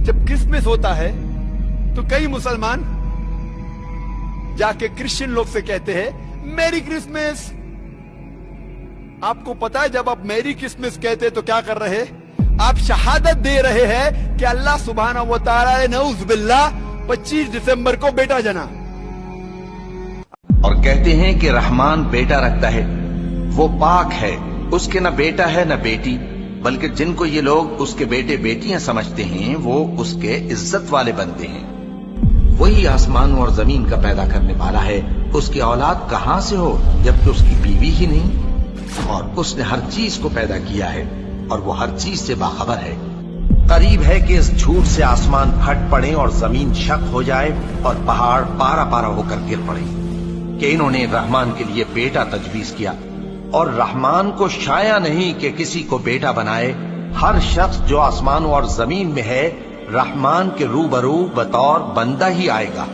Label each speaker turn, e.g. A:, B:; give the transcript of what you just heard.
A: जब क्रिसमस होता है तो कई मुसलमान जाके क्रिश्चियन लोग से कहते हैं मेरी क्रिसमस। आपको पता है जब आप मेरी क्रिसमस कहते हैं तो क्या कर रहे हैं? आप शहादत दे रहे हैं कि अल्लाह सुब्हानहू व तआला ने नऊज़ बिल्लाह 25 दिसंबर को बेटा जना।
B: और कहते हैं कि रहमान बेटा रखता है, वो पाक है, उसके न बेटा है न बेटी, बल्कि जिनको ये लोग उसके बेटे बेटियां समझते हैं वो उसके इज्जत वाले बनते हैं। वही आसमानों और जमीन का पैदा करने वाला है, उसकी औलाद कहां से हो जबकि उसकी बीवी ही नहीं। और उसने हर चीज को पैदा किया है और वो हर चीज से बाखबर है। करीब है कि इस झूठ से आसमान फट पड़े और जमीन शक हो जाए और पहाड़ पारा पारा होकर गिर पड़े कि इन्होंने रहमान के लिए बेटा तजवीज किया। और रहमान को शाया नहीं कि किसी को बेटा बनाए। हर शख्स जो आसमानों और जमीन में है रहमान के रूबरू बतौर बंदा ही आएगा।